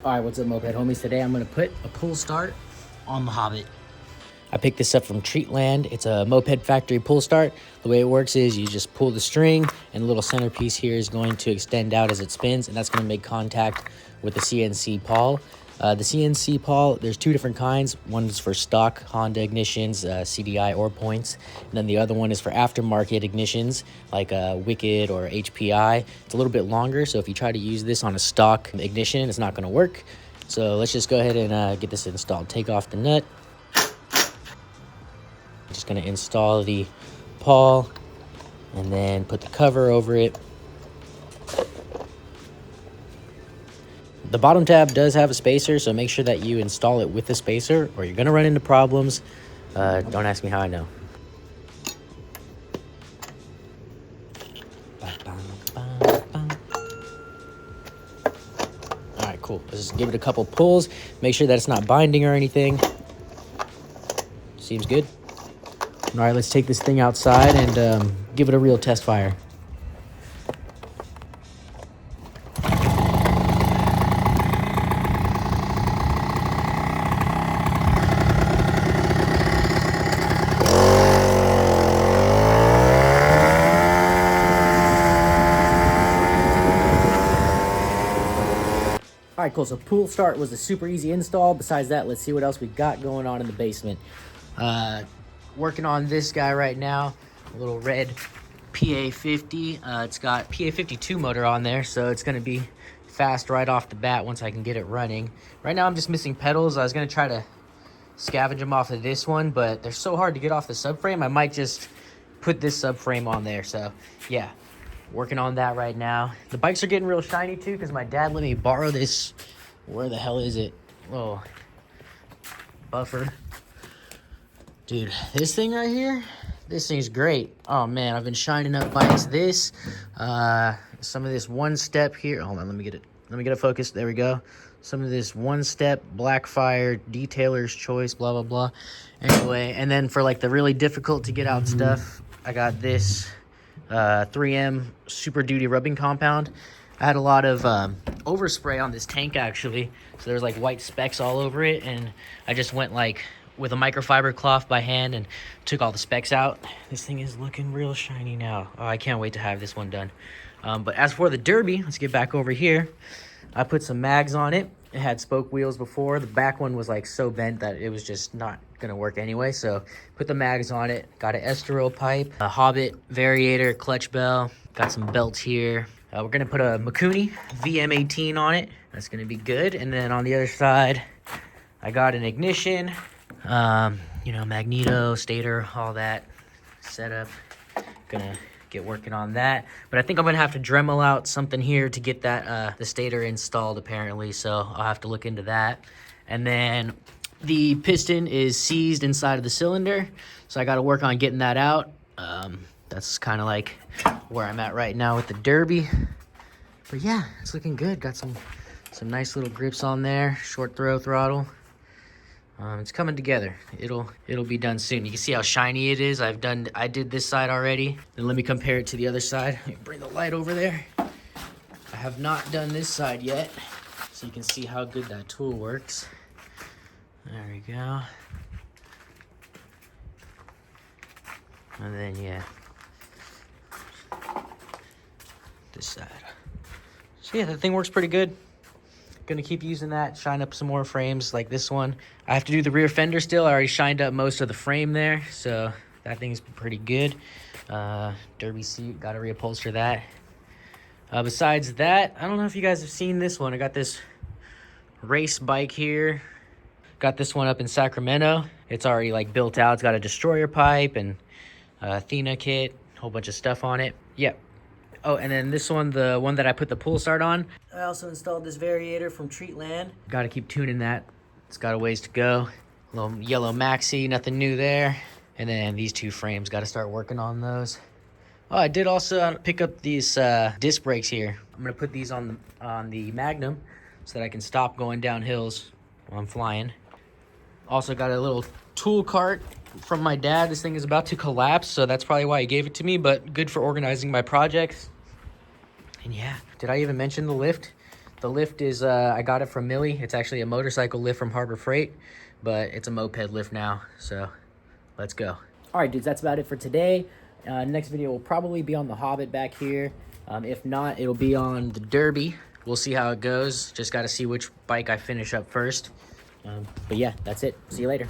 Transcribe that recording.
All right, what's up, Moped homies? Today I'm gonna put a pull start on the Hobbit. I picked this up from Treatland. It's a Moped factory pull start. The way it works is you just pull the string and the little centerpiece here is going to extend out as it spins, and that's gonna make contact with the CNC pawl. The CNC pawl, there's two different kinds. One is for stock Honda ignitions, CDI or points. And then the other one is for aftermarket ignitions like Wicked or HPI. It's a little bit longer, so if you try to use this on a stock ignition, it's not gonna work. So let's just go ahead and get this installed. Take off the nut. Just gonna install the pawl and then put the cover over it. The bottom tab does have a spacer, so make sure that you install it with the spacer or you're gonna run into problems. Don't ask me how I know. All right, cool. Let's just give it a couple pulls. Make sure that it's not binding or anything. Seems good. All right, let's take this thing outside and give it a real test fire. All right, cool. So pull start was a super easy install. Besides that, let's see what else we got going on in the basement. Working on this guy right now, a little red PA50. It's got PA52 motor on there, so it's gonna be fast right off the bat once I can get it running. Right now I'm just missing pedals. I was gonna try to scavenge them off of this one, but they're so hard to get off the subframe. I might just put this subframe on there. So yeah, working on that right now. The bikes are getting real shiny too because my dad let me borrow this. Where the hell is it? Oh, buffer. Dude, this thing right here, this thing's great. Oh man, I've been shining up bikes. This, some of this one step here. Hold on, let me get a focus. There we go. Some of this one step Blackfire detailer's choice, blah blah blah. Anyway, and then for like the really difficult to get out stuff, I got this 3M Super Duty rubbing compound. I had a lot of overspray on this tank actually, so there's like white specks all over it, and I just went like with a microfiber cloth by hand and took all the specks out. This thing is looking real shiny now. Oh, I can't wait to have this one done. But as for the Derby, let's get back over here. I put some mags on it. It had spoke wheels before. The back one was like so bent that it was just not gonna work anyway. So put the mags on it. Got an Estero pipe, a Hobbit variator, clutch bell. Got some belts here. We're gonna put a Mikuni VM18 on it. That's gonna be good. And then on the other side, I got an ignition. You know, magneto, stator, all that setup. Gonna get working on that, but I think I'm gonna have to Dremel out something here to get that the stator installed apparently, so I'll have to look into that. And then the piston is seized inside of the cylinder, so I got to work on getting that out. That's kind of like where I'm at right now with the Derby, but yeah, it's looking good. Got some nice little grips on there, short throw throttle. It's coming together. It'll be done soon. You can see how shiny it is. I did this side already. Then let me compare it to the other side. Let me bring the light over there. I have not done this side yet, so you can see how good that tool works. There we go. And then yeah, this side. So yeah, that thing works pretty good. Gonna keep using that, shine up some more frames like this one. I have to do the rear fender still. I already shined up most of the frame there, so that thing's pretty good. Derby seat, gotta reupholster that. Besides that, I don't know if you guys have seen this one. I got this race bike here. Got this one up in Sacramento. It's already like built out. It's got a destroyer pipe and Athena kit, a whole bunch of stuff on it. Yep. Oh, and then this one, the one that I put the pull start on, I also installed this variator from Treatland. Got to keep tuning that. It's got a ways to go. Little yellow maxi, nothing new there. And then these two frames, got to start working on those. Oh, I did also pick up these disc brakes here. I'm going to put these on the Magnum so that I can stop going down hills while I'm flying. Also got a little tool cart from my dad. This thing is about to collapse, so that's probably why he gave it to me, but good for organizing my projects. And yeah, did I even mention the lift? The lift is, I got it from Millie. It's actually a motorcycle lift from Harbor Freight, but it's a moped lift now, so let's go. All right, dudes, that's about it for today. Next video will probably be on the Hobbit back here. If not, it'll be on the Derby. We'll see how it goes. Just got to see which bike I finish up first. But yeah, that's it. See you later.